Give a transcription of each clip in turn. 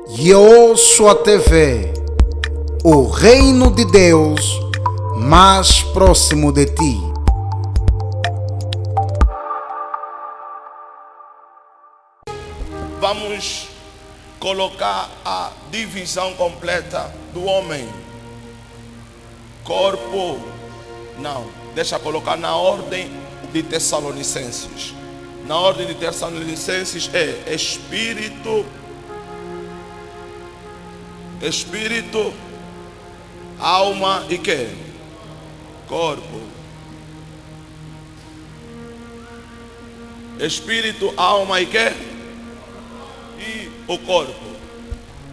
Yoshua TV, o reino de Deus mais próximo de ti. Vamos colocar a divisão completa do homem. Corpo, não, deixa colocar na ordem de Tessalonicenses. Na ordem de Tessalonicenses é espírito, alma e quê? Corpo. Espírito, alma e quê? E o corpo.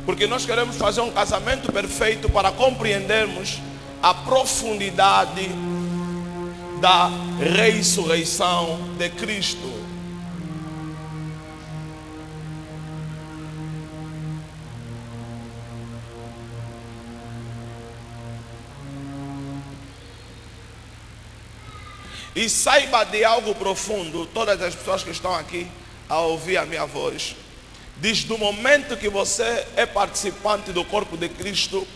Porque nós queremos fazer um casamento perfeito para compreendermos a profundidade da ressurreição de Cristo. E saiba de algo profundo, todas as pessoas que estão aqui a ouvir a minha voz, desde o momento que você é participante do corpo de Cristo,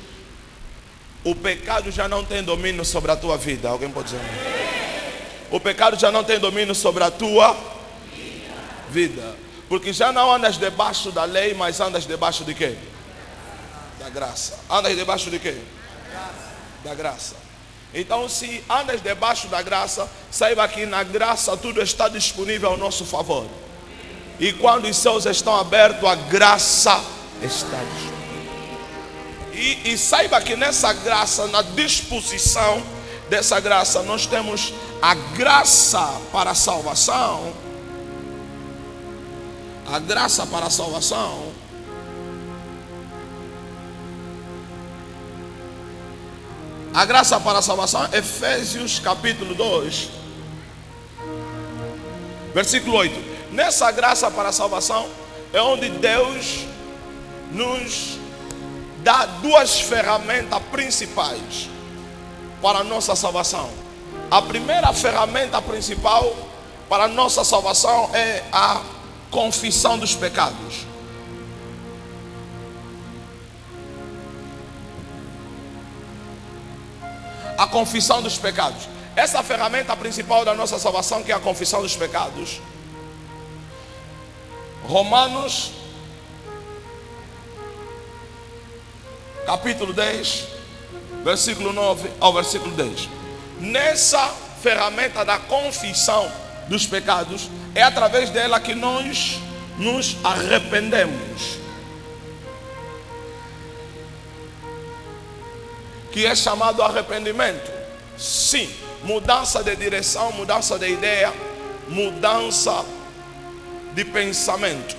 o pecado já não tem domínio sobre a tua vida. Alguém pode dizer? O pecado já não tem domínio sobre a tua vida. Porque já não andas debaixo da lei, mas andas debaixo de quê? Da graça. Andas debaixo de quê? Da graça. Então, se andas debaixo da graça, saiba que na graça tudo está disponível ao nosso favor. E quando os céus estão abertos, a graça está disponível. E saiba que nessa graça, na disposição dessa graça, nós temos a graça para a salvação. A graça para a salvação. A graça para a salvação, Efésios capítulo 2, versículo 8. Nessa graça para a salvação é onde Deus nos dá duas ferramentas principais para a nossa salvação. A primeira ferramenta principal para a nossa salvação é a confissão dos pecados. A confissão dos pecados. Essa ferramenta principal da nossa salvação, que é a confissão dos pecados. Romanos capítulo 10, versículo 9 ao versículo 10. Nessa ferramenta da confissão dos pecados, é através dela que nós nos arrependemos. Que é chamado arrependimento. Sim, mudança de direção, mudança de ideia, mudança de pensamento.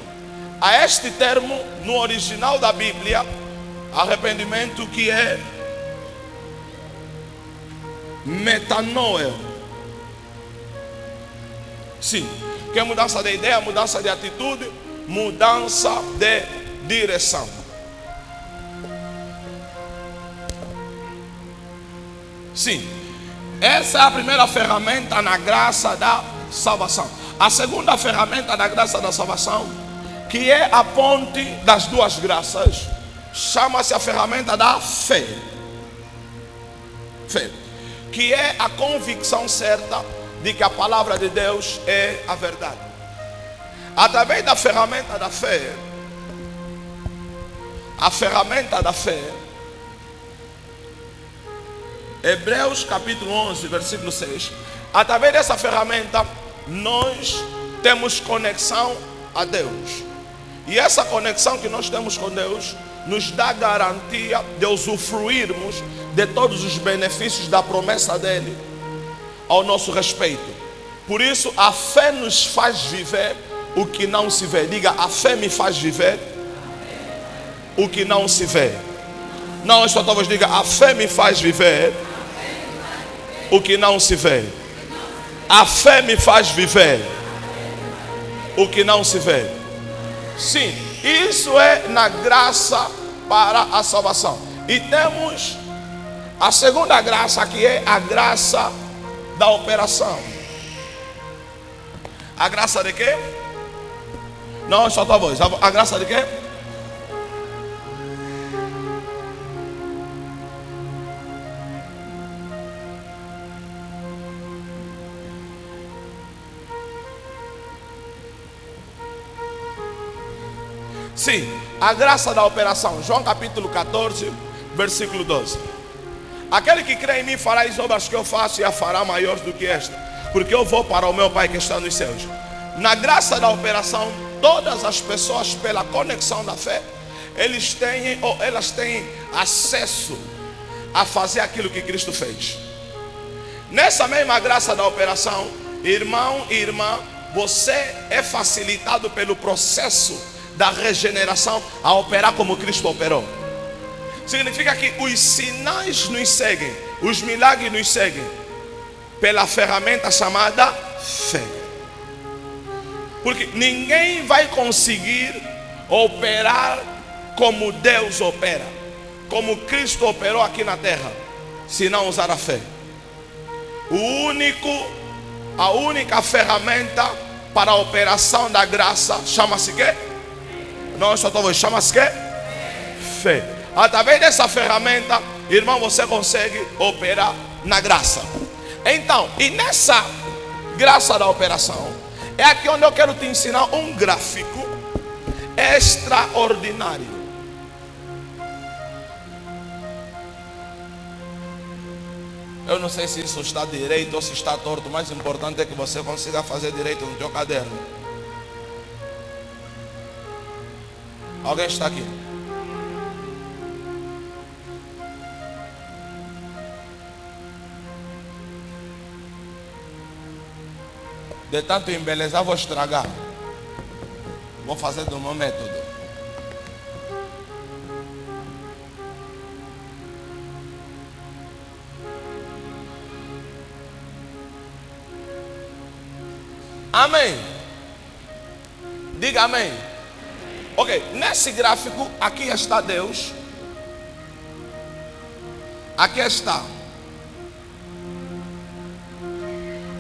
A este termo, no original da Bíblia, arrependimento, que é metanoia. Sim, que é mudança de ideia, mudança de atitude, mudança de direção. Sim, essa é a primeira ferramenta na graça da salvação. A segunda ferramenta da graça da salvação, que é a ponte das duas graças, chama-se a ferramenta da fé. Fé, que é a convicção certa de que a palavra de Deus é a verdade. Através da ferramenta da fé, a ferramenta da fé, Hebreus capítulo 11, versículo 6. Através dessa ferramenta, nós temos conexão a Deus. E essa conexão que nós temos com Deus nos dá garantia de usufruirmos de todos os benefícios da promessa dele ao nosso respeito. Por isso, a fé nos faz viver o que não se vê. Diga, a fé me faz viver o que não se vê. Não, só talvez diga, a fé me faz viver o que não se vê. A fé me faz viver o que não se vê. Sim, isso é na graça para a salvação. E temos a segunda graça, que é a graça da operação. A graça de quê? Não, só tua voz. A graça de quê? Sim, a graça da operação. João capítulo 14, versículo 12. Aquele que crê em mim fará as obras que eu faço e a fará maiores do que esta, porque eu vou para o meu Pai que está nos céus. Na graça da operação, todas as pessoas, pela conexão da fé, elas têm acesso a fazer aquilo que Cristo fez. Nessa mesma graça da operação, irmão e irmã, você é facilitado pelo processo da regeneração a operar como Cristo operou. Significa que os sinais nos seguem, os milagres nos seguem pela ferramenta chamada fé. Porque ninguém vai conseguir operar como Deus opera, como Cristo operou aqui na terra, se não usar a fé. A única ferramenta para a operação da graça chama-se quê? Não, só estou chama-se quê? Fé. Através dessa ferramenta, irmão, você consegue operar na graça. Então, e nessa graça da operação, é aqui onde eu quero te ensinar um gráfico extraordinário. Eu não sei se isso está direito ou se está torto. O mais importante é que você consiga fazer direito no seu caderno. Alguém está aqui? De tanto embelezar, vou estragar. Vou fazer do meu método. Amém. Diga amém. Ok, nesse gráfico, aqui está Deus. Aqui está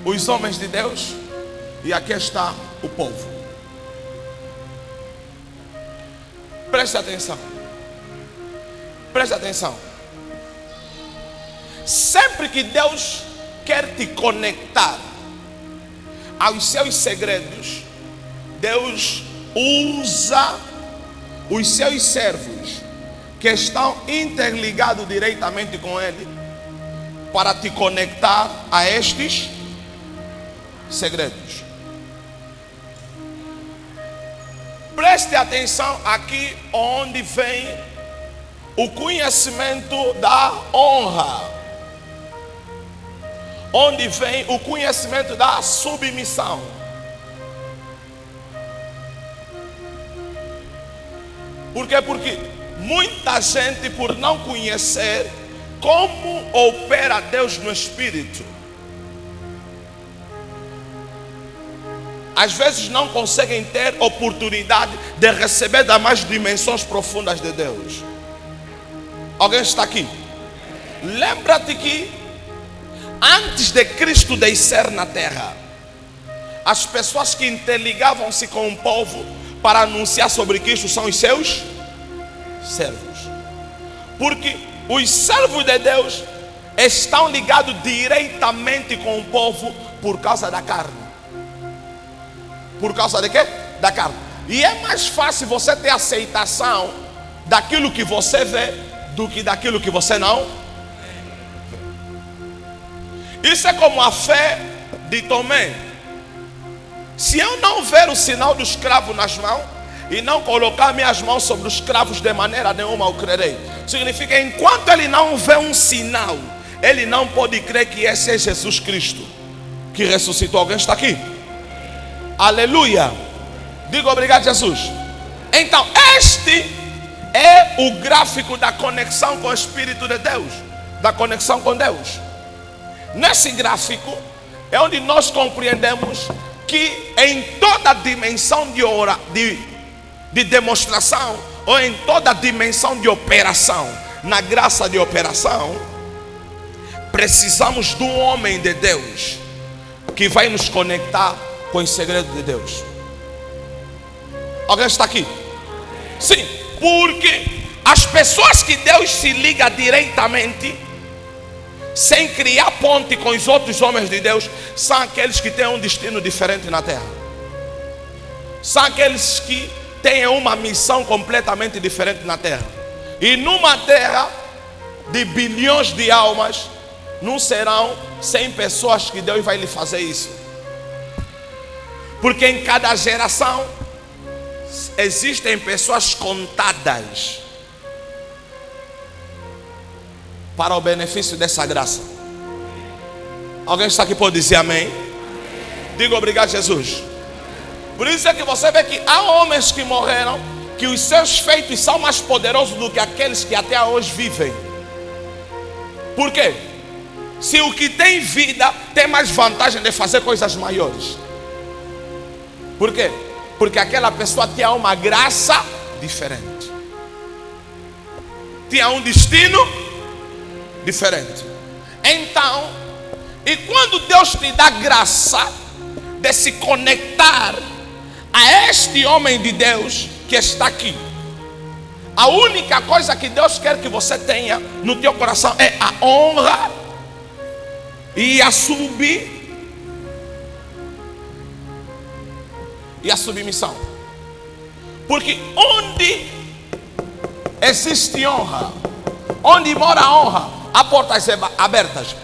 os homens de Deus. E aqui está o povo. Preste atenção. Preste atenção. Sempre que Deus quer te conectar aos seus segredos, Deus usa os seus servos que estão interligados diretamente com Ele para te conectar a estes segredos. Preste atenção aqui onde vem o conhecimento da honra. Onde vem o conhecimento da submissão. Por quê? Porque muita gente, por não conhecer como opera Deus no Espírito, às vezes não conseguem ter oportunidade de receber das mais dimensões profundas de Deus. Alguém está aqui? Lembra-te que antes de Cristo descer na terra, as pessoas que interligavam-se com o povo para anunciar sobre Cristo são os seus servos. Porque os servos de Deus estão ligados diretamente com o povo por causa da carne. Por causa de quê? Da carne. E é mais fácil você ter aceitação daquilo que você vê do que daquilo que você não vê. Isso é como a fé de Tomé. Se eu não ver o sinal dos cravos nas mãos e não colocar minhas mãos sobre os cravos, de maneira nenhuma eu crerei. Significa, enquanto ele não vê um sinal, ele não pode crer que esse é Jesus Cristo que ressuscitou. Alguém está aqui? Aleluia. Diga obrigado, Jesus. Então, este é o gráfico da conexão com o Espírito de Deus, da conexão com Deus. Nesse gráfico é onde nós compreendemos que em toda dimensão de demonstração, ou em toda dimensão de operação, na graça de operação, precisamos de um homem de Deus que vai nos conectar com os segredos de Deus. Alguém está aqui? Sim, porque as pessoas que Deus se liga diretamente, sem criar ponte com os outros homens de Deus, são aqueles que têm um destino diferente na terra. São aqueles que têm uma missão completamente diferente na terra. E numa terra de bilhões de almas, não serão 100 pessoas que Deus vai lhe fazer isso. Porque em cada geração existem pessoas contadas para o benefício dessa graça. Alguém está aqui pode dizer amém? Diga obrigado, Jesus. Por isso é que você vê que há homens que morreram, que os seus feitos são mais poderosos do que aqueles que até hoje vivem. Por quê? Se o que tem vida tem mais vantagem de fazer coisas maiores. Por quê? Porque aquela pessoa tinha uma graça diferente, tinha um destino diferente. Então, e quando Deus te dá graça de se conectar a este homem de Deus que está aqui, a única coisa que Deus quer que você tenha no teu coração é a honra e a submissão. Porque onde existe honra, onde mora a honra, há portas abertas.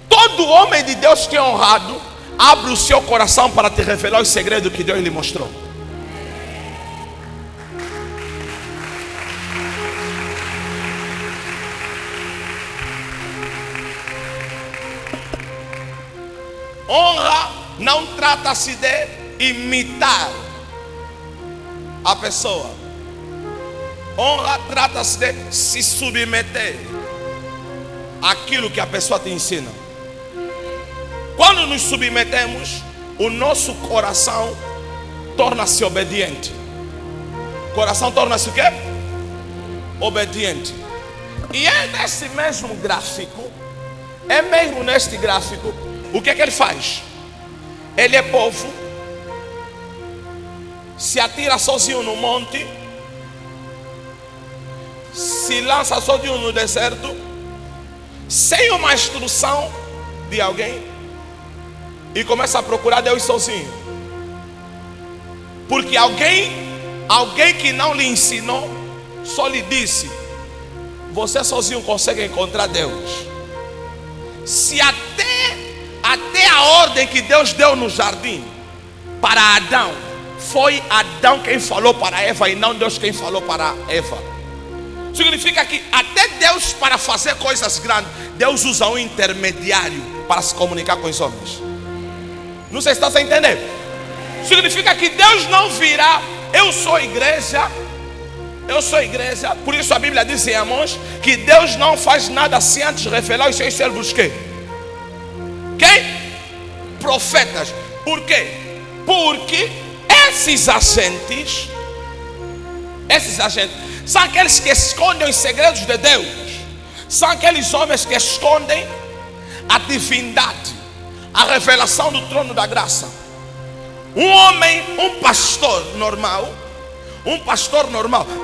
Todo homem de Deus que é honrado abre o seu coração para te revelar o segredo que Deus lhe mostrou. Honra não trata-se de imitar a pessoa. Honra trata-se de se submeter àquilo que a pessoa te ensina. Quando nos submetemos, o nosso coração torna-se obediente. O coração torna-se o quê? Obediente. E é nesse mesmo gráfico, o que é que ele faz? Ele é povo, se atira sozinho no monte, se lança sozinho no deserto, sem uma instrução de alguém, e começa a procurar Deus sozinho. Porque alguém que não lhe ensinou, só lhe disse: você sozinho consegue encontrar Deus. Se até a ordem que Deus deu no jardim para Adão, foi Adão quem falou para Eva e não Deus quem falou para Eva. Significa que até Deus, para fazer coisas grandes, Deus usa um intermediário para se comunicar com os homens. Não sei se está sem entender. Significa que Deus não virá: eu sou igreja. Por isso a Bíblia diz em Amós que Deus não faz nada sem antes revelar os seus servos quem? Profetas. Por quê? Porque esses agentes são aqueles que escondem os segredos de Deus. São aqueles homens que escondem a divindade, a revelação do trono da graça. Um pastor normal,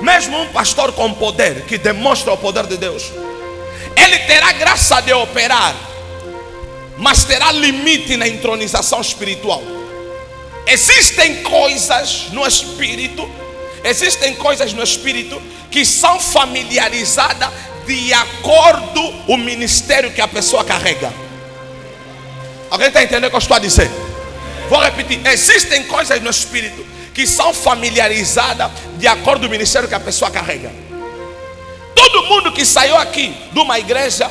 mesmo um pastor com poder, que demonstra o poder de Deus, ele terá graça de operar, mas terá limite na entronização espiritual. Existem coisas no espírito que são familiarizadas de acordo com o ministério que a pessoa carrega. Alguém está entendendo o que eu estou a dizer? Vou repetir: existem coisas no espírito que são familiarizadas de acordo com o ministério que a pessoa carrega. Todo mundo que saiu aqui de uma igreja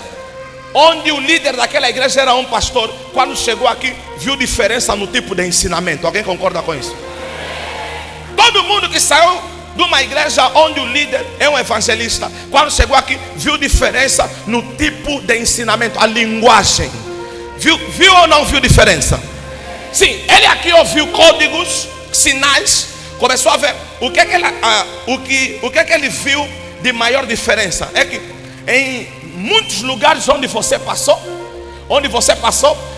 onde o líder daquela igreja era um pastor, quando chegou aqui viu diferença no tipo de ensinamento. Alguém concorda com isso? Todo mundo que saiu de uma igreja onde o líder é um evangelista, quando chegou aqui viu diferença no tipo de ensinamento, a linguagem. Viu ou não viu diferença? Sim, ele aqui ouviu códigos, sinais, começou a ver o que é que ele viu de maior diferença. É que em muitos lugares onde você passou,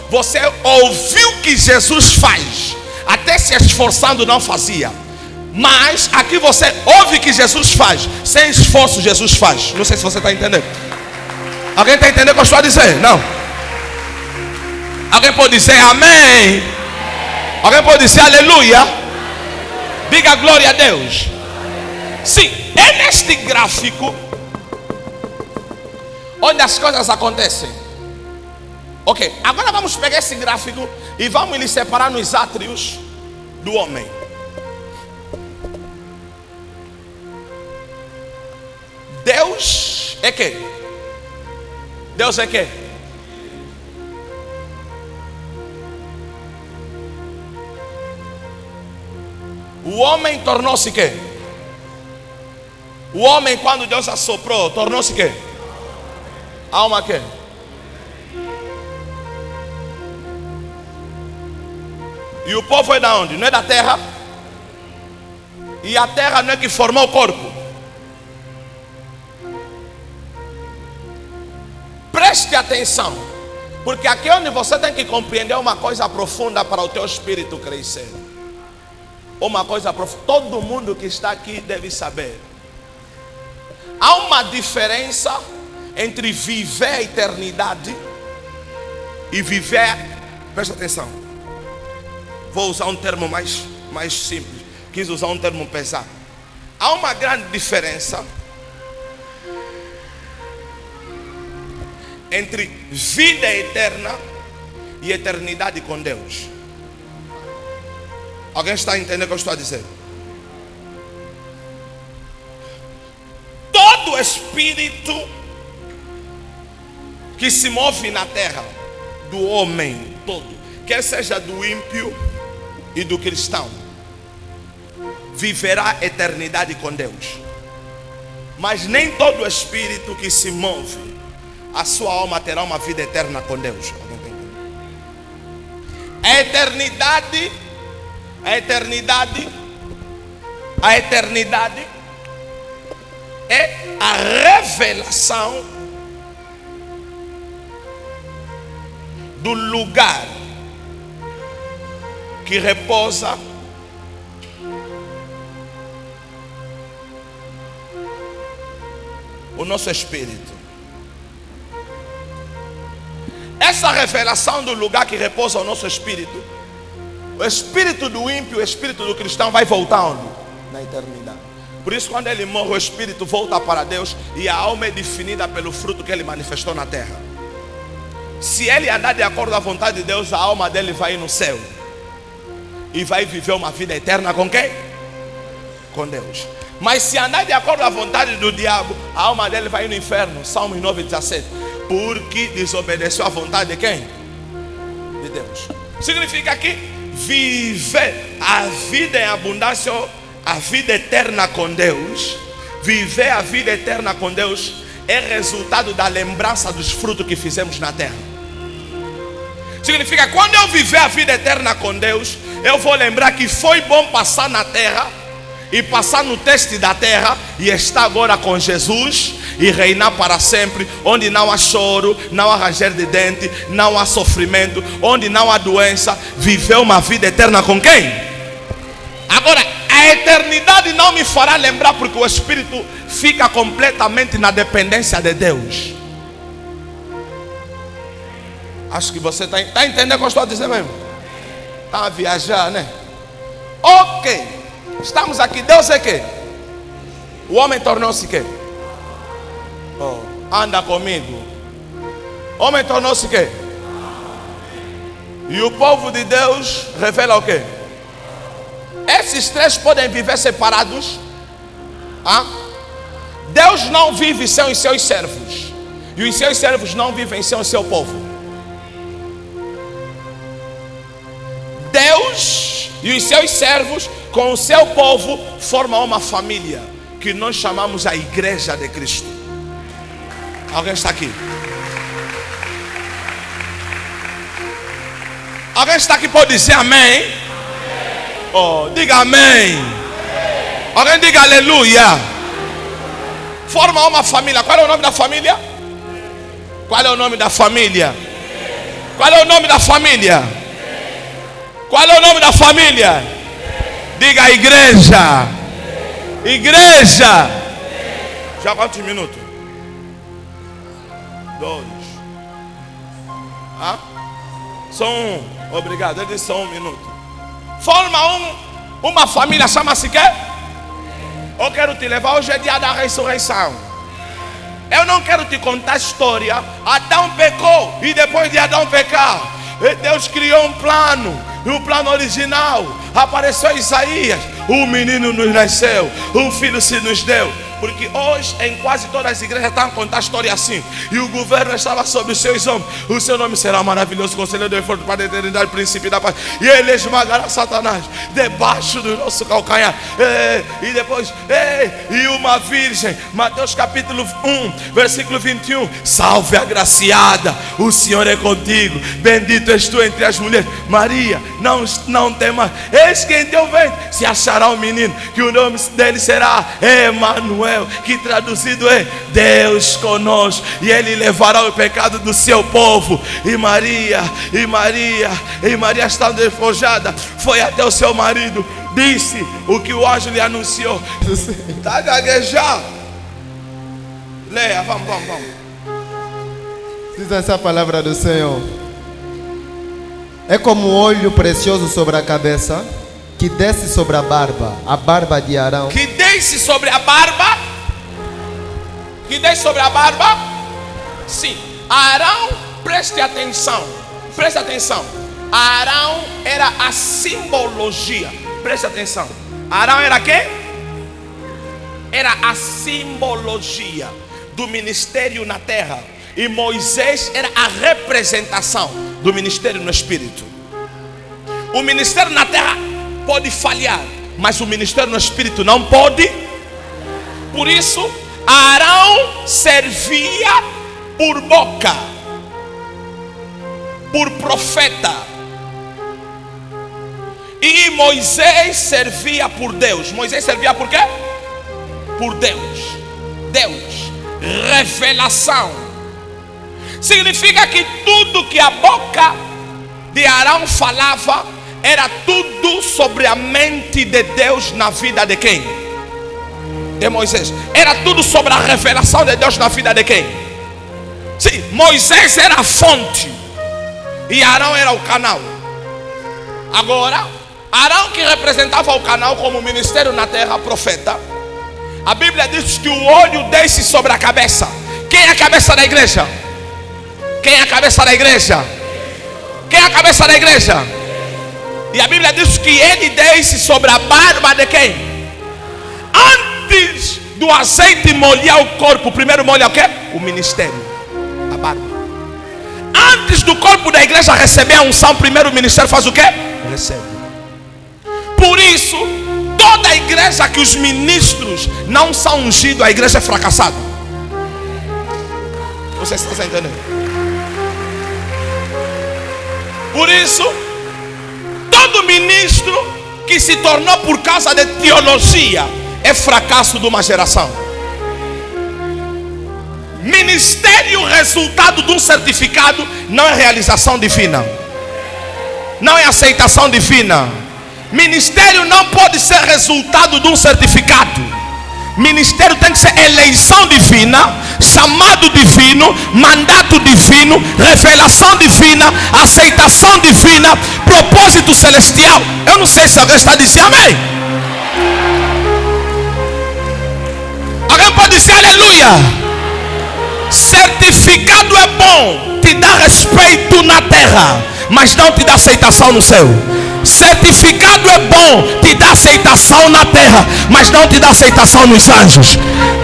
você ouviu que Jesus faz, até se esforçando não fazia. Mas aqui você ouve que Jesus faz, sem esforço Jesus faz. Não sei se você está entendendo. Alguém está entendendo o que eu estou a dizer? Não? Alguém pode dizer amém? Alguém pode dizer aleluia? Diga glória a Deus. Sim, é neste gráfico onde as coisas acontecem. Ok, agora vamos pegar esse gráfico e vamos lhe separar nos átrios do homem. Deus é quê? Deus é quê? O homem tornou-se quê? O homem, quando Deus assoprou, tornou-se quê? Alma quê? E o povo é da onde? Não é da terra? E a terra não é que formou o corpo? Preste atenção, porque aqui onde você tem que compreender uma coisa profunda para o teu espírito crescer. Uma coisa profunda, todo mundo que está aqui deve saber. Há uma diferença entre viver a eternidade e viver, presta atenção, vou usar um termo mais simples, quis usar um termo pesado. Há uma grande diferença entre vida eterna e eternidade com Deus. Alguém está entendendo o que eu estou a dizer? Todo espírito que se move na terra, do homem todo, quer seja do ímpio e do cristão, viverá eternidade com Deus. Mas nem todo espírito que se move, a sua alma terá uma vida eterna com Deus. A eternidade é a revelação do lugar que repousa o nosso espírito. Essa revelação do lugar que repousa o nosso espírito, o espírito do ímpio, o espírito do cristão vai voltar onde? Na eternidade. Por isso, quando ele morre, o espírito volta para Deus e a alma é definida pelo fruto que ele manifestou na terra. Se ele andar de acordo com a vontade de Deus, a alma dele vai ir no céu e vai viver uma vida eterna com quem? Com Deus. Mas se andar de acordo com a vontade do diabo, a alma dele vai ir no inferno. Salmos 9:17. Porque desobedeceu à vontade de quem? De Deus. Significa que viver a vida em abundância, a vida eterna com Deus, viver a vida eterna com Deus é resultado da lembrança dos frutos que fizemos na terra. Significa que quando eu viver a vida eterna com Deus, eu vou lembrar que foi bom passar na terra e passar no teste da terra e estar agora com Jesus e reinar para sempre, onde não há choro, não há ranger de dente, não há sofrimento, onde não há doença. Viver uma vida eterna com quem? Agora, a eternidade não me fará lembrar, porque o espírito fica completamente na dependência de Deus. Acho que você está entendendo o que eu estou a dizer mesmo? Está a viajar, né? Ok, estamos aqui. Deus é quê? O homem tornou-se quê? Oh, anda comigo. O homem tornou-se quê? E o povo de Deus revela o quê? Esses três podem viver separados? Deus não vive sem os seus servos, e os seus servos não vivem sem o seu povo. Deus e os seus servos com o seu povo formam uma família que nós chamamos a Igreja de Cristo. Alguém está aqui? Alguém está aqui, pode dizer amém? Oh, diga amém. Alguém diga aleluia. Forma uma família. Qual é o nome da família? Qual é o nome da família? Qual é o nome da família? Qual é o nome da família? Diga igreja. Igreja. Já quantos minutos? 2. Só um. Obrigado. Eles são 1 minuto. Forma uma família, chama-se quê? Eu quero te levar, hoje é dia da ressurreição. Eu não quero te contar a história. Adão pecou e depois de Adão pecar, Deus criou um plano. E o plano original, apareceu Isaías, um menino nos nasceu, um filho se nos deu. Porque hoje em quase todas as igrejas estão a contar a história assim. E o governo estava sobre os seus ombros. O seu nome será maravilhoso, conselheiro do forte, para a eternidade, príncipe da paz. E ele esmagará Satanás debaixo do nosso calcanhar. E depois, e uma virgem. Mateus capítulo 1, versículo 21. Salve agraciada, o Senhor é contigo. Bendito és tu entre as mulheres. Maria, não temas. Eis que em teu ventre se achará um menino, que o nome dele será Emanuel, que traduzido é Deus conosco, e ele levará o pecado do seu povo. E Maria estando despojada, foi até o seu marido, disse o que o anjo lhe anunciou. Está a gaguejar. Leia, vamos. Diz essa palavra do Senhor. É como um óleo precioso sobre a cabeça, que desce sobre a barba de Arão. Que desce sobre a barba. Que desce sobre a barba. Sim. Arão, preste atenção. Arão era a simbologia. Preste atenção. Arão era quem? Era a simbologia do ministério na terra. E Moisés era a representação do ministério no espírito. O ministério na terra pode falhar, mas o ministério no espírito não pode. Por isso, Arão servia por boca, por profeta, e Moisés servia por Deus. Moisés servia por quê? Por Deus. Revelação significa que tudo que a boca de Arão falava era tudo sobre a mente de Deus na vida de quem? De Moisés. Era tudo sobre a revelação de Deus na vida de quem? Sim, Moisés era a fonte e Arão era o canal. Agora, Arão, que representava o canal como ministério na terra, profeta, a Bíblia diz que o óleo desce sobre a cabeça. Quem é a cabeça da igreja? Quem é a cabeça da igreja? Quem é a cabeça da igreja? E a Bíblia diz que ele desce sobre a barba de quem? Antes do azeite molhar o corpo, primeiro molha o quê? O ministério, a barba. Antes do corpo da igreja receber a unção, primeiro o ministério faz o quê? Recebe. Por isso, toda a igreja que os ministros não são ungidos, a igreja é fracassada. Você está entendendo? Por isso, todo ministro que se tornou por causa de teologia é fracasso de uma geração. Ministério resultado de um certificado não é realização divina, não é aceitação divina. Ministério não pode ser resultado de um certificado. Ministério tem que ser eleição divina, chamado divino, mandato divino, revelação divina, aceitação divina, propósito celestial. Eu não sei se alguém está dizendo amém. Alguém pode dizer aleluia. Certificado é bom, te dá respeito na terra, mas não te dá aceitação no céu. Certificado é bom, te dá aceitação na terra, mas não te dá aceitação nos anjos.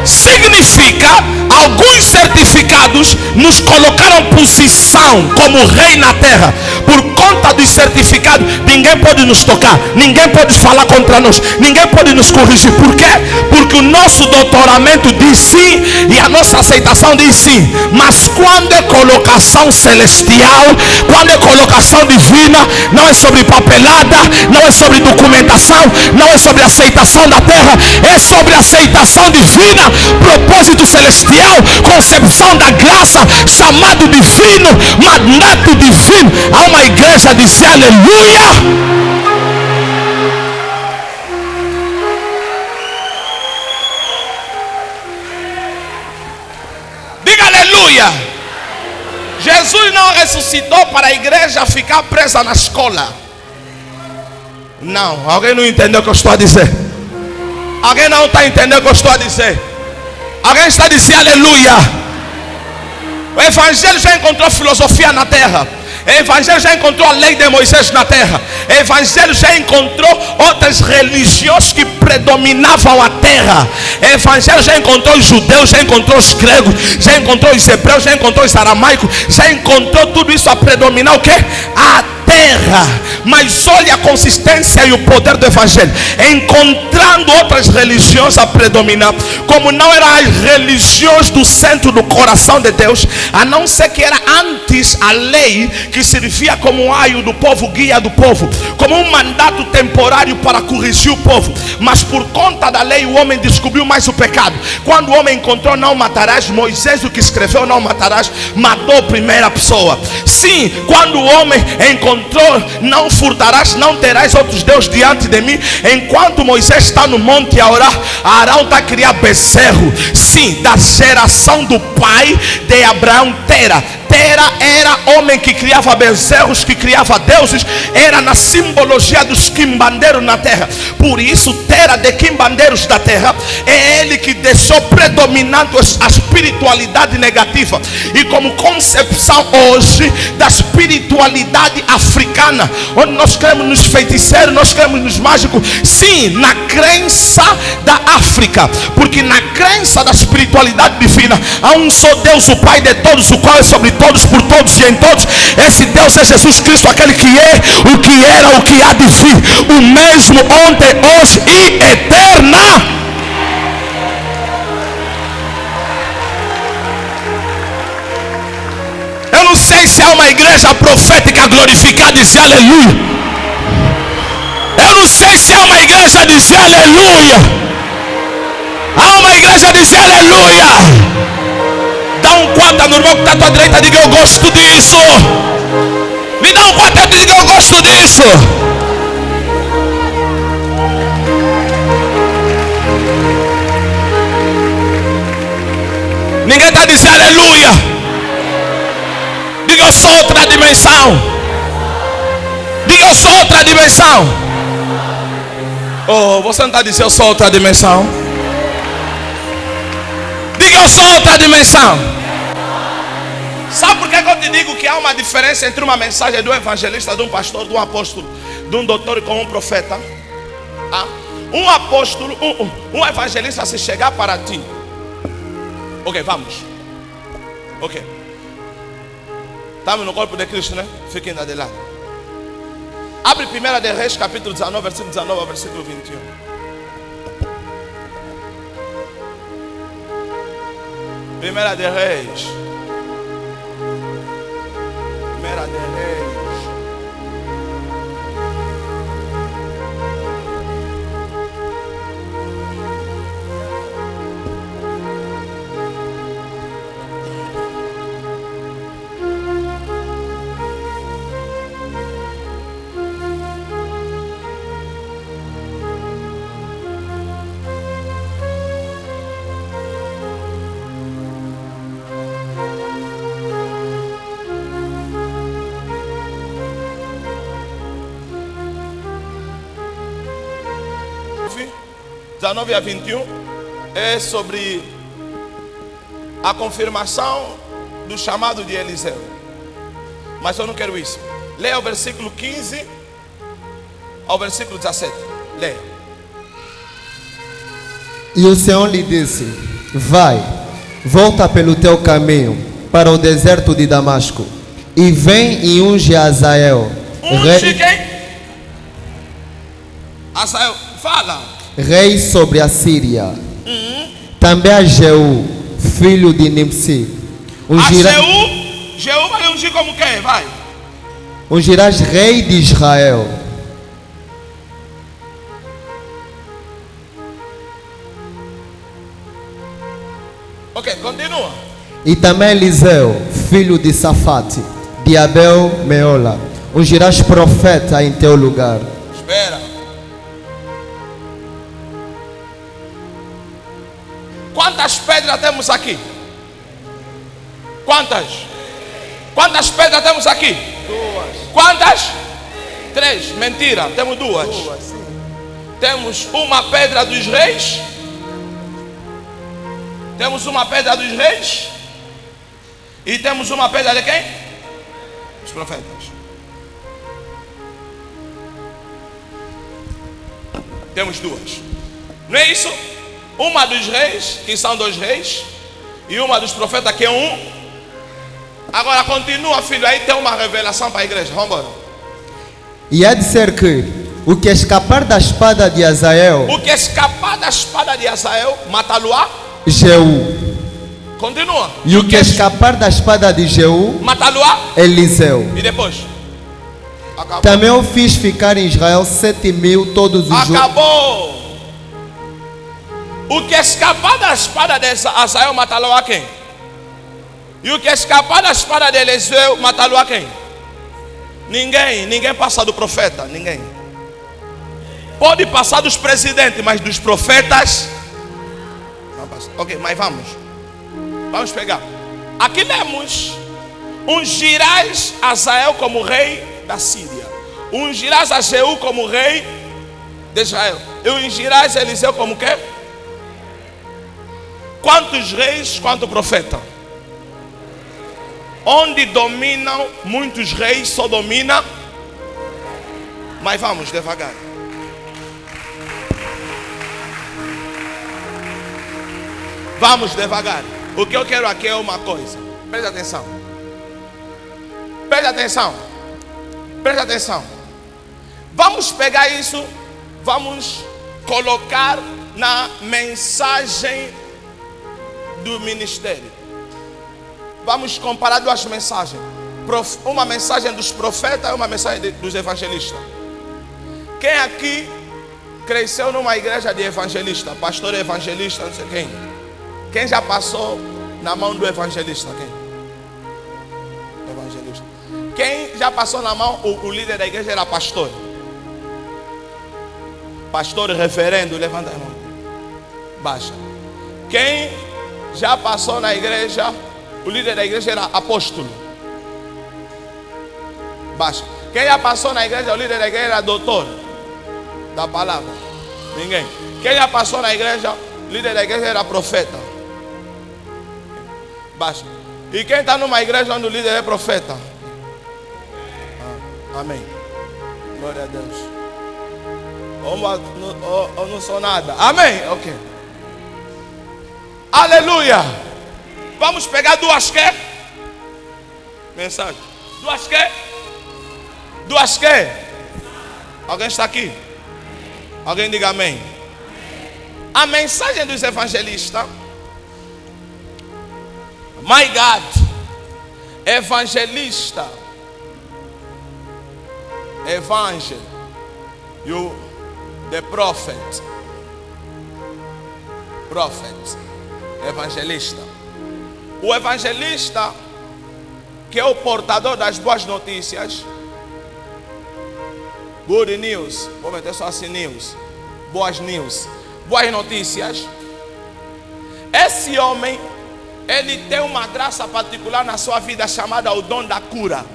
Significa, alguns certificados nos colocaram posição como rei na terra. Por conta dos certificados, ninguém pode nos tocar, ninguém pode falar contra nós, ninguém pode nos corrigir. Por quê? Porque o nosso doutoramento diz sim e a nossa aceitação diz sim. Mas quando é colocação celestial, quando é colocação divina, não é sobre papelada, não é sobre documentação, não é sobre aceitação da terra, é sobre aceitação divina, propósito celestial, concepção da graça, chamado divino, mandato divino. Há uma igreja diz aleluia. Diga aleluia. Jesus não ressuscitou para a igreja ficar presa na escola. Não, alguém não entendeu o que eu estou a dizer. Alguém não está entendendo o que eu estou a dizer? Alguém está dizendo aleluia? O evangelho já encontrou filosofia na terra. O evangelho já encontrou a lei de Moisés na terra. O evangelho já encontrou outras religiões que predominavam a terra. O evangelho já encontrou os judeus, já encontrou os gregos, já encontrou os hebreus, já encontrou os aramaicos, já encontrou tudo isso a predominar o quê? A terra. Mas olha a consistência e o poder do evangelho, encontrando outras religiões a predominar, como não eram as religiões do centro do coração de Deus, a não ser que era antes a lei que servia como um aio do povo, guia do povo, como um mandato temporário para corrigir o povo. Mas por conta da lei o homem descobriu mais o pecado. Quando o homem encontrou não matarás, Moisés, o que escreveu não matarás, matou a primeira pessoa. Sim, quando o homem encontrou não furtarás, não terás outros deuses diante de mim, enquanto Moisés está no monte a orar, Arão está a criar bezerro. Sim, da geração do pai de Abraão, Tera era homem que criava bezerros, que criava deuses, era na simbologia dos quimbandeiros na terra. Por isso Tera, de quimbandeiros da terra, é ele que deixou predominando a espiritualidade negativa. E como concepção hoje da espiritualidade africana, onde nós queremos nos feiticeiros, nós queremos nos mágicos. Sim, na crença da África, porque na crença da espiritualidade divina há um só Deus, o Pai de todos, o qual é sobre todos, por todos e em todos. Esse Deus é Jesus Cristo, aquele que é, o que era, o que há de vir, o mesmo ontem, hoje e eterna. Eu não sei se há uma igreja profética glorificada e dizer aleluia. Eu não sei se há uma igreja a dizer aleluia. Há uma igreja a dizer aleluia. Dá um quanto no irmão que está à tua direita, diga eu gosto disso. Me dá um quanto e diga eu gosto disso. Ninguém está dizendo aleluia. Diga eu sou outra dimensão. Diga eu sou outra dimensão. Oh, você não está dizendo eu sou outra dimensão? Diga eu sou outra dimensão. Sabe por que eu te digo que há uma diferença entre uma mensagem de um evangelista, de um pastor, de um apóstolo, de um doutor e com um profeta? Um apóstolo, um evangelista, se chegar para ti, ok, vamos, ok, estamos no corpo de Cristo, né? Fiquem de lado. Abre 1 de Reis, capítulo 19, versículo 19 ao versículo 21. 1 de Reis. 1 de Reis. Sim. 19 a 21 é sobre a confirmação do chamado de Eliseu. Mas eu não quero isso. Leia o versículo 15 ao versículo 17. Leia. E o Senhor lhe disse: vai, volta pelo teu caminho para o deserto de Damasco, e vem e unge Azael, Unge quem? Azael, fala. rei sobre a Síria. Também a Jeú, filho de Nimsi. Jeú vai ungir como quem? Vai. Ungirás rei de Israel. Ok, continua. E também Eliseu, filho de Safate, de Abel Meola. Ungirás profeta em teu lugar. Espera. Quantas pedras temos aqui? Quantas? Quantas pedras temos aqui? 2. Quantas? 3. Mentira, temos 2. Temos uma pedra dos reis. Temos uma pedra dos reis. E temos uma pedra de quem? Os profetas. Temos duas. Não é isso? Uma dos reis, que são 2 reis. E uma dos profetas, que é 1. Agora continua, filho. Aí tem uma revelação para a igreja. Vamos embora. E há de ser que o que escapar da espada de Azael, O que escapar da espada de Azael, mata-lo-á. Jeú. Continua. E o que escapar da espada de Jeú, mata-lo-á. Eliseu. E depois? Acabou. Também eu fiz ficar em Israel 7.000 todos os Acabou. O que escapar da espada de Azael, mata-lo-á quem? E o que escapar da espada de Eliseu, mata-lo-á quem? Ninguém passa do profeta. Ninguém. Pode passar dos presidentes, mas dos profetas não passa. Ok, mas vamos pegar. Aqui lemos: ungirás Azael como rei da Síria, ungirás a Jeú como rei de Israel, e ungirás Eliseu como quê? Quantos reis, quanto profeta? Onde dominam muitos reis, só domina. Mas vamos devagar. Vamos devagar. O que eu quero aqui é uma coisa. Presta atenção. Presta atenção. Presta atenção. Vamos pegar isso. Vamos colocar na mensagem do ministério. Vamos comparar 2 mensagens. Uma mensagem dos profetas e uma mensagem dos evangelistas. Quem aqui cresceu numa igreja de evangelista? Pastor evangelista, não sei quem. Quem já passou na mão do evangelista? Quem? Evangelista. Quem já passou na mão, o líder da igreja era pastor. Pastor referendo, levanta a mão. Baixa. Quem já passou na igreja, o líder da igreja era apóstolo. Baixa. Quem já passou na igreja, o líder da igreja era doutor da palavra. Ninguém. Quem já passou na igreja, o líder da igreja era profeta. Baixa. E quem está numa igreja onde o líder é profeta? Amém. Glória a Deus. Ou não sou nada. Amém. Ok. Aleluia. Vamos pegar 2 quê? Mensagem. 2 quê? 2 quê? Alguém está aqui? Alguém diga amém. A mensagem dos evangelistas. My God. Evangelista. Evangel. You, the prophet. Prophet. Evangelista. O evangelista, que é o portador das boas notícias. Good news. Vou meter só assim news. Boas news. Boas notícias. Esse homem, ele tem uma graça particular na sua vida chamada o dom da cura.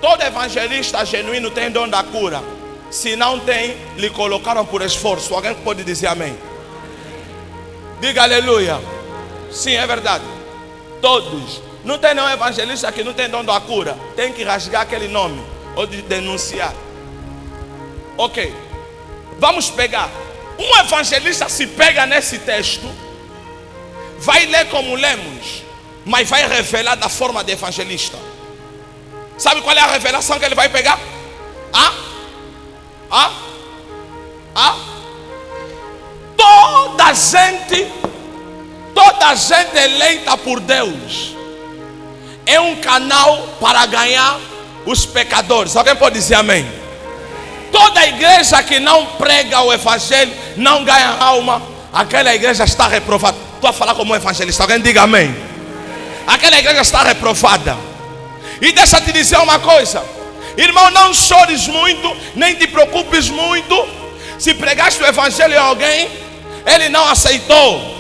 Todo evangelista genuíno tem dom da cura. Se não tem, lhe colocaram por esforço. Alguém pode dizer amém? Diga aleluia. Sim, é verdade. Todos. Não tem nenhum evangelista que não tem dom da cura. Tem que rasgar aquele nome ou de denunciar. Ok. Vamos pegar. Um evangelista se pega nesse texto, vai ler como lemos, mas vai revelar da forma de evangelista. Sabe qual é a revelação que ele vai pegar? Toda gente eleita por Deus é um canal para ganhar os pecadores. Alguém pode dizer amém? Toda igreja que não prega o evangelho, não ganha alma, aquela igreja está reprovada. Estou a falar como evangelista. Alguém diga amém? Aquela igreja está reprovada. E deixa eu te dizer uma coisa, irmão, não chores muito, nem te preocupes muito. Se pregaste o evangelho a alguém, ele não aceitou.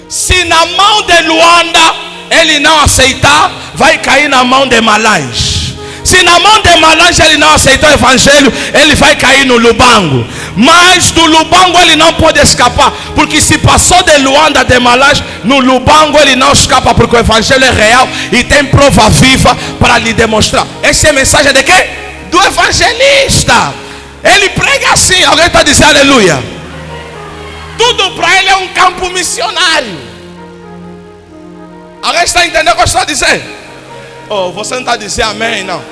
Se na mão de Luanda ele não aceitar, vai cair na mão de Malães. Se na mão de Malães ele não aceitou o evangelho, ele vai cair no Lubango. Mas do Lubango ele não pode escapar, porque se passou de Luanda, de Malás, no Lubango ele não escapa, porque o evangelho é real e tem prova viva para lhe demonstrar. Essa é a mensagem de quê? Do evangelista. Ele prega assim. Alguém está dizendo aleluia? Tudo para ele é um campo missionário. Alguém está entendendo o que eu estou dizendo? Oh, você não está dizendo amém, não?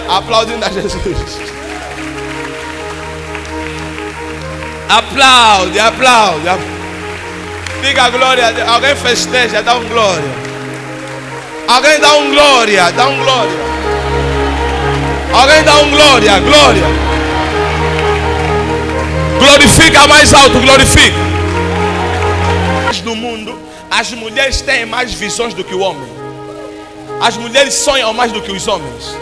Aplaudindo a Jesus. Aplaude, aplaude. Diga glória a Deus. Alguém festeja, dá um glória. Alguém dá um glória, dá um glória. Alguém dá um glória, glória. Glorifica mais alto, glorifica. No mundo, as mulheres têm mais visões do que o homem. As mulheres sonham mais do que os homens.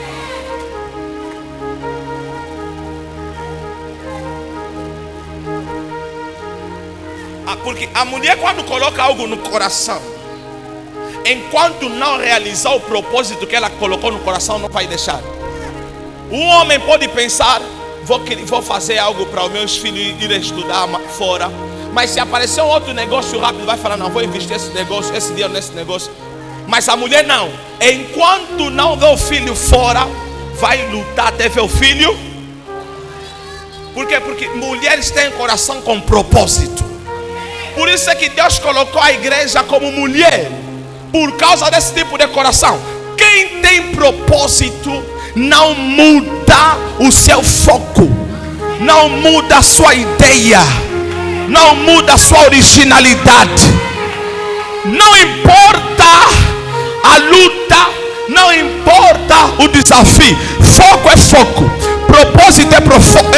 Porque a mulher, quando coloca algo no coração, enquanto não realizar o propósito que ela colocou no coração, não vai deixar. Um homem pode pensar: vou fazer algo para os meus filhos irem estudar fora. Mas se aparecer um outro negócio rápido, vai falar: não, vou investir esse negócio, esse dinheiro nesse negócio. Mas a mulher não. Enquanto não vê o filho fora, vai lutar até ver o filho. Por quê? Porque mulheres têm coração com propósito. Por isso é que Deus colocou a igreja como mulher, por causa desse tipo de coração. Quem tem propósito não muda o seu foco, não muda a sua ideia, não muda a sua originalidade. Não importa a luta, não importa o desafio. Foco é foco, propósito é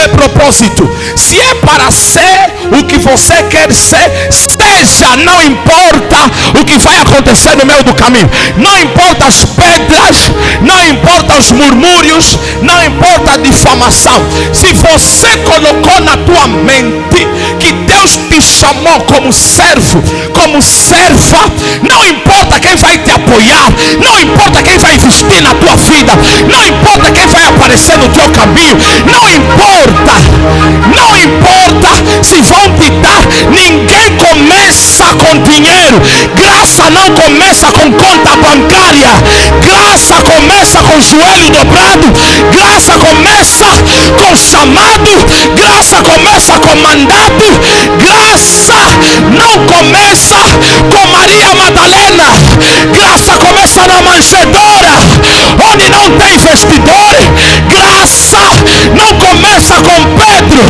propósito. Se é para ser o que você quer ser, seja. Não importa o que vai acontecer no meio do caminho. Não importa as pedras, não importa os murmúrios, não importa a difamação. Se você colocou na tua mente que Deus te chamou como servo, como serva, não importa quem vai te apoiar, não importa quem vai investir na tua vida, não importa quem vai aparecer no teu caminho, não importa se vão te dar. Ninguém começa com dinheiro. Graça não começa com conta bancária. Graça começa com joelho dobrado. Graça começa com chamado. Graça começa com mandato. Graça não começa com Maria Madalena. Graça começa na manjedoura, onde não tem vestidor. Graça não começa com Pedro,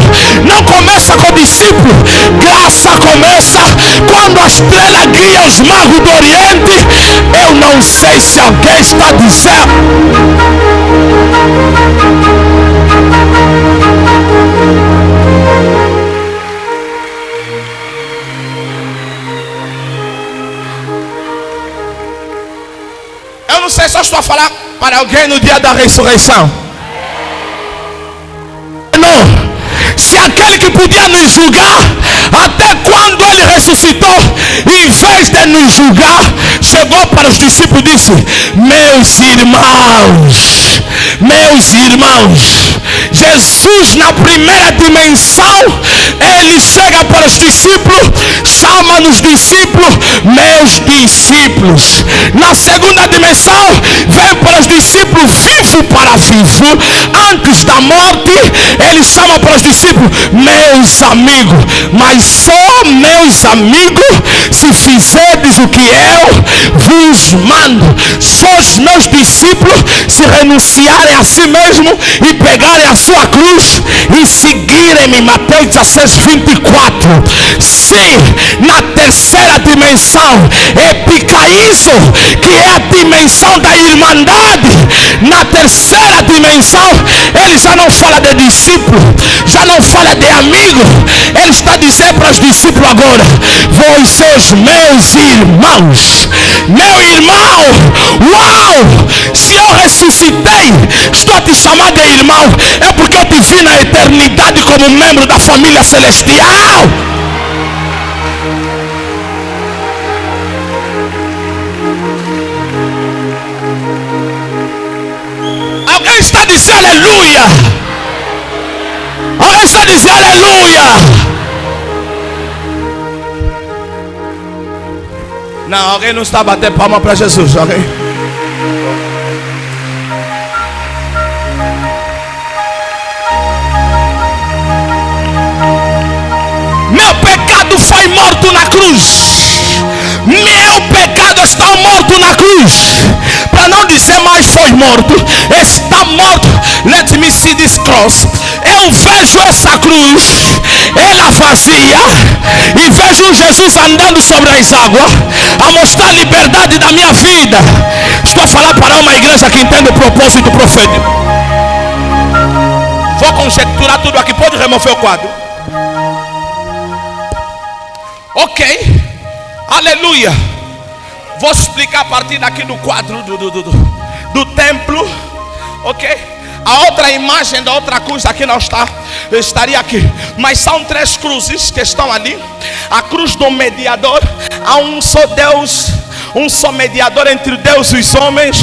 não começa com discípulo. Graça começa quando a estrela guia os magos do Oriente. Eu não sei se alguém está dizendo. Eu não sei se eu estou a falar para alguém no dia da ressurreição. Não. Se aquele que podia nos julgar até quando ele ressuscitou, em vez de nos julgar, chegou para os discípulos e disse: meus irmãos, Jesus na primeira dimensão, ele chega para os discípulos, chama nos discípulos, meus discípulos. Na segunda dimensão, vem para os discípulos vivo para vivo. Antes da morte, ele chama para os discípulos, meus amigos. Mas só meus amigos se fizerdes o que eu vos mando. Só os meus discípulos se renunciarem a si mesmo e pegarem a sua cruz e seguirem-me. Mateus 16:24. Se na terceira dimensão, epicaíso, que é a dimensão da irmandade, na terceira dimensão ele já não fala de discípulo, já não fala de amigo. Ele está dizendo para os discípulos agora: vós sois meus irmãos. Meu irmão, uau! Se eu ressuscitei, estou a te chamar de irmão, é porque eu te vi na eternidade como membro da família celestial. Alguém está dizendo aleluia? Alguém está a dizer aleluia. Não, alguém não está batendo palma para Jesus, ok? Meu pecado foi morto na cruz. Meu pecado está morto na cruz. Para não dizer mais foi morto, está morto. Let me see this cross. Eu vejo essa cruz, ela vazia, e vejo Jesus andando sobre as águas, a mostrar a liberdade da minha vida. Estou a falar para uma igreja que entende o propósito profético. Vou conjecturar tudo aqui. Pode remover o quadro. Ok, aleluia. Vou explicar a partir daqui do quadro do templo. Ok, a outra imagem da outra cruz aqui não está, estaria aqui, mas são 3 cruzes que estão ali. A cruz do mediador. Há um só Deus, um só mediador entre Deus e os homens,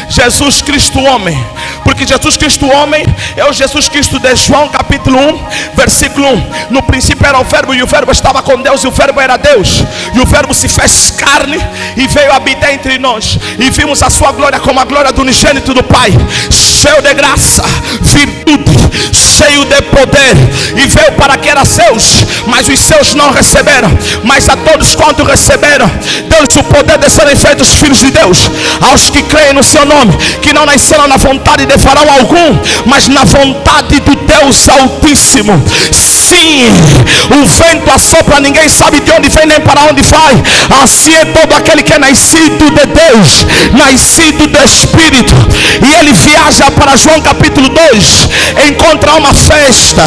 Jesus Cristo homem. Porque Jesus Cristo homem é o Jesus Cristo de João capítulo 1 versículo 1. No princípio era o verbo, e o verbo estava com Deus, e o verbo era Deus. E o verbo se fez carne e veio habitar entre nós, e vimos a sua glória como a glória do unigênito do Pai, cheio de graça, virtude, cheio de poder. E veio para que era seus, mas os seus não receberam. Mas a todos quanto receberam, deu-lhes o poder de serem feitos filhos de Deus, aos que creem no seu nome, que não nasceram na vontade de farão algum, mas na vontade do Deus Altíssimo. Sim, o vento assopra, ninguém sabe de onde vem nem para onde vai. Assim é todo aquele que é nascido de Deus, nascido do Espírito. E ele viaja para João capítulo 2, encontra uma festa,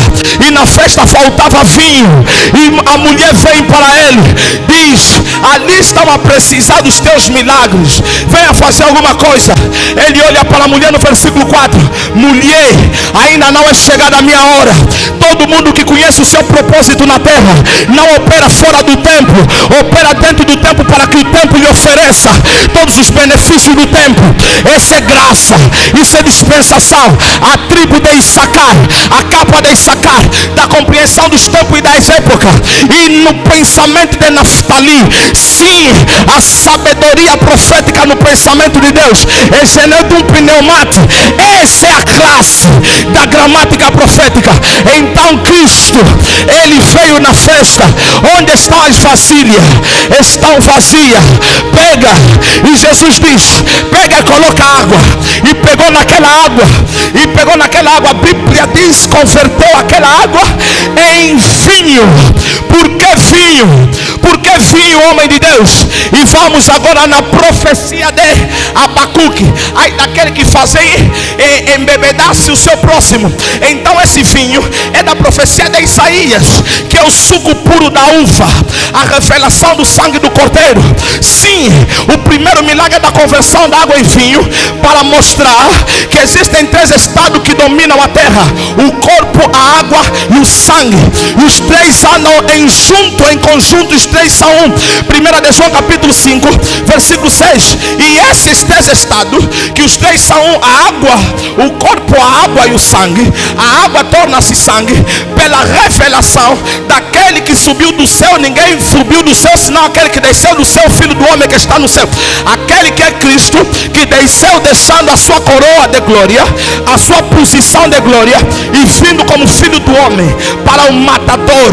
e na festa faltava vinho, e a mulher vem para ele, diz: ali estão a precisar dos teus milagres, venha fazer alguma coisa. Ele olha para a mulher no versículo 4: mulher, ainda não é chegada a minha hora. Todo mundo que conhece o seu propósito na terra não opera fora do tempo, opera dentro do tempo, para que o tempo lhe ofereça todos os benefícios do tempo. Essa é graça, isso é dispensação. A tribo de Issacar, a capa de Issacar, da compreensão dos tempos e das épocas, e no pensamento de Naftali, sim, a sabedoria profética no pensamento de Deus. Esse é um pneumate. Essa é a classe da gramática profética. Então Cristo, ele veio na festa. Onde estão as vasilhas? Estão vazias. Pega, e Jesus diz: pega e coloca água. E pegou naquela água, e pegou naquela água. A Bíblia diz: converteu aquela água em vinho. Por que vinho? Porque vinho, homem de Deus. E vamos agora na profecia de Abacuque. Ai daquele que fazem embebedasse o seu próximo. Então esse vinho é da profecia de Isaías, que é o suco puro da uva, a revelação do sangue do cordeiro. Sim, o primeiro milagre é da conversão da água em vinho, para mostrar que existem 3 estados que dominam a terra: o corpo, a água e o sangue. E os 3 andam em conjunto, os 3 são um. 1 de João capítulo 5 versículo 6. E esses 3 estados, que os 3 são um: a água, o corpo, a água e o sangue. A água torna-se sangue pela revelação daquele que subiu do céu. Ninguém subiu do céu senão aquele que desceu do céu, o Filho do homem que está no céu. Aquele que é Cristo, que desceu deixando a sua coroa de glória, a sua posição de glória, e vindo como Filho do homem para o matador,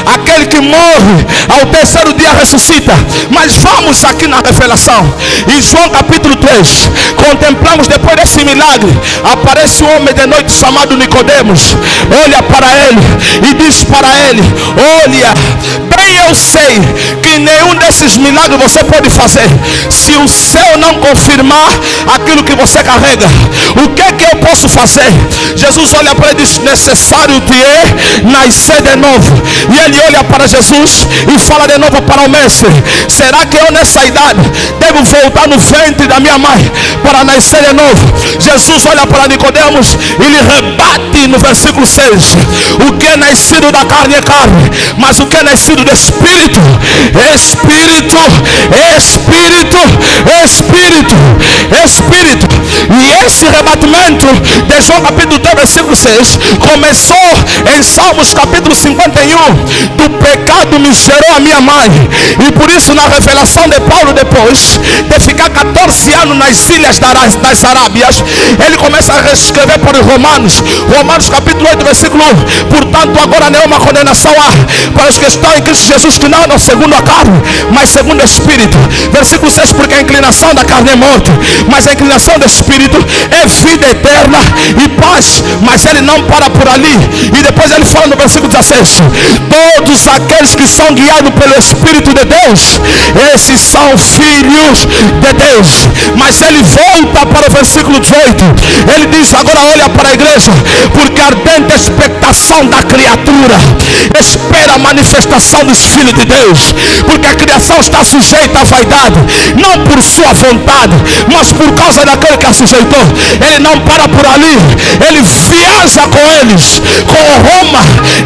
aquele que morre, ao terceiro dia ressuscita. Mas vamos aqui na revelação. Em João capítulo 3, contemplamos depois desse milagre, aparece um homem de noite chamado Nicodemos. Olha para ele e diz para ele: olha, bem eu sei que nenhum desses milagres você pode fazer se o céu não confirmar aquilo que você carrega. O que é que eu posso fazer? Jesus olha para ele e diz: necessário te é nascer de novo. E ele olha para Jesus e fala de novo para o mestre: será que eu nessa idade devo voltar no ventre da minha mãe para nascer de novo? Jesus olha para Nicodemos e lhe rebate no versículo 6: o que é nascido da carne é carne, mas o que é nascido do Espírito é Espírito, Espírito, Espírito, Espírito. E esse rebatimento de de João capítulo 3, versículo 6, começou em Salmos capítulo 51, do pecado me gerou a minha mãe. E por isso na revelação de Paulo, depois de ficar 14 anos nas ilhas das Arábias, ele começa a reescrever para os Romanos capítulo 8, versículo 1. Portanto agora nenhuma condenação há para os que estão em Cristo Jesus, que não andam segundo a carne, mas segundo o Espírito. Versículo 6, porque a inclinação da carne é morte, mas a inclinação do Espírito é vida eterna e paz. Mas ele não para por ali. E depois ele fala no versículo 16: todos aqueles que são guiados pelo Espírito de Deus, esses são filhos de Deus. Mas ele volta para o versículo 18. Ele diz: agora olha para a igreja, porque a ardente expectação da criatura espera a manifestação dos filhos de Deus. Porque a criação está sujeita à vaidade, não por sua vontade, mas por causa daquele que a sujeitou. Ele não para por ali, ele viaja com eles,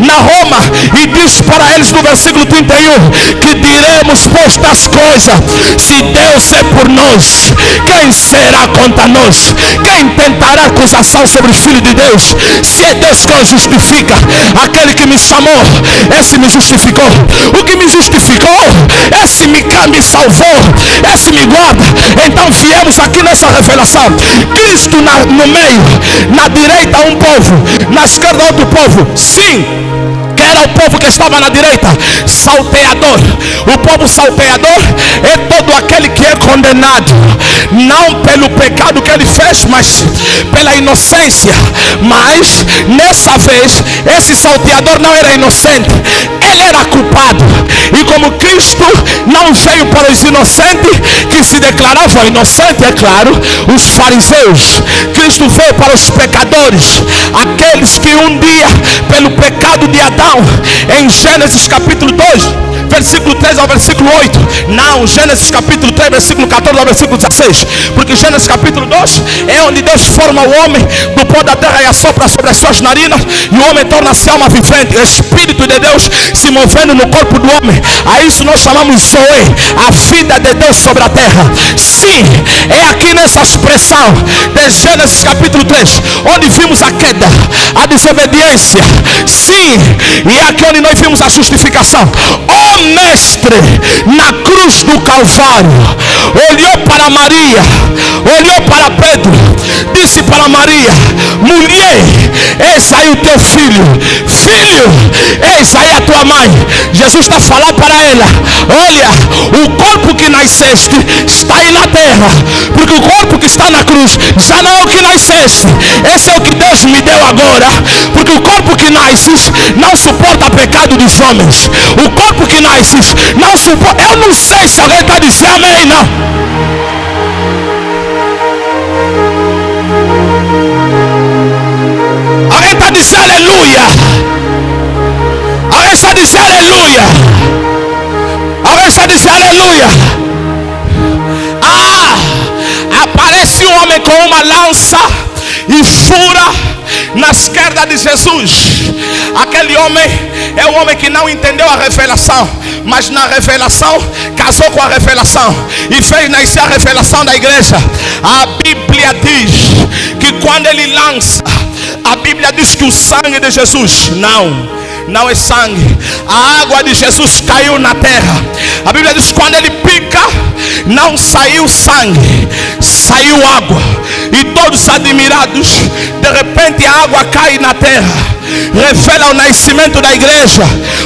na Roma, e diz para eles no versículo 31, que diremos postas coisas: se Deus é por nós, quem será contra nós? Quem tentará acusação sobre o Filho de Deus? Se é Deus que o justifica, aquele que me chamou, esse me justificou. O que me justificou, esse me salvou, esse me guarda. Então viemos aqui nessa revelação: Cristo no meio, na direita um povo, na esquerda outro povo. Sim, que era o povo que estava na direita, salteador. O povo salteador é todo aquele que é condenado, não pelo pecado que ele fez, mas pela inocência. Mas nessa vez esse salteador não era inocente, ele era culpado. E como Cristo não veio para os inocentes que se declaravam inocentes, é claro, os fariseus, Cristo veio para os pecadores, aqueles que um dia, pelo pecado de Adão, em Gênesis capítulo 2, versículo 3 ao versículo 8. Não, Gênesis capítulo 3, versículo 14 ao versículo 16. Porque Gênesis capítulo 2 é onde Deus forma o homem do pó da terra e assopra sobre as suas narinas, e o homem torna-se alma vivente, o Espírito de Deus se movendo no corpo do homem. A isso nós chamamos Zoe, a vida de Deus sobre a terra. Sim, é aqui nessa expressão de Gênesis capítulo 3 onde vimos a queda, a desobediência. Sim, e é aqui onde nós vimos a justificação. O mestre na cruz do Calvário olhou para Maria, olhou para Pedro, disse para Maria: mulher, eis aí o teu filho, filho, eis aí a tua mãe. Jesus está falando para ela: olha, o corpo que nasceste está aí na terra, porque o corpo que está na cruz já não é o que nasceste, esse é o que Deus me deu agora. Porque o corpo que nasces não suporta pecado dos homens, o corpo que nasces não suporta. Eu não sei se alguém está dizendo amém, não. Alguém está dizendo aleluia. Alguém está dizendo aleluia. Alguém está dizendo aleluia. Aparece um homem com uma lança e fura na esquerda de Jesus. Aquele homem é um homem que não entendeu a revelação, mas na revelação casou com a revelação e fez nascer a revelação da igreja. A Bíblia diz que quando ele lança, a Bíblia diz que o sangue de Jesus não é sangue, a água de Jesus caiu na terra. A Bíblia diz que quando ele pica, não saiu sangue, saiu água. E todos admirados, de repente a água cai na terra. Revela o nascimento da igreja.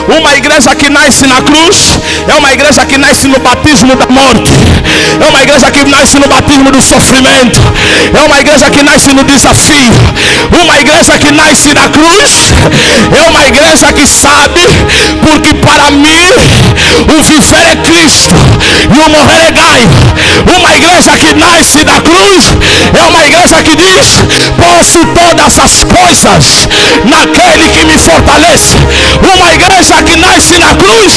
Uma igreja que nasce na cruz é uma igreja que nasce no batismo da morte, é uma igreja que nasce no batismo do sofrimento, é uma igreja que nasce no desafio. Uma igreja que nasce na cruz é uma igreja que sabe, porque para mim o viver é Cristo e o morrer é ganho. Uma igreja que nasce da cruz é uma igreja que diz: posso todas as coisas naquele que me fortalece. Uma igreja que nasce na cruz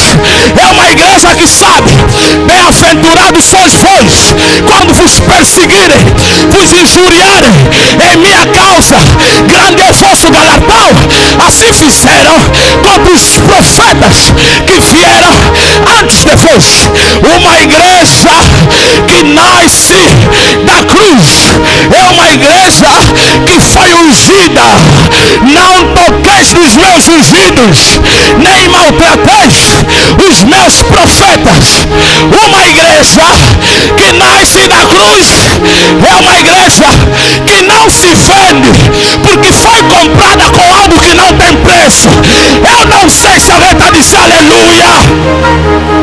é uma igreja que sabe: bem-aventurados sois vós quando vos perseguirem, vos injuriarem em minha causa, grande é o vosso galardão. Assim fizeram todos os profetas que vieram antes de vós. Uma igreja que nasce da cruz é uma igreja que foi mais dos meus ungidos, nem maltrateis os meus profetas. Uma igreja que nasce da cruz é uma igreja que não se vende, porque foi comprada com algo que não tem preço. Eu não sei se alguém está dizendo aleluia.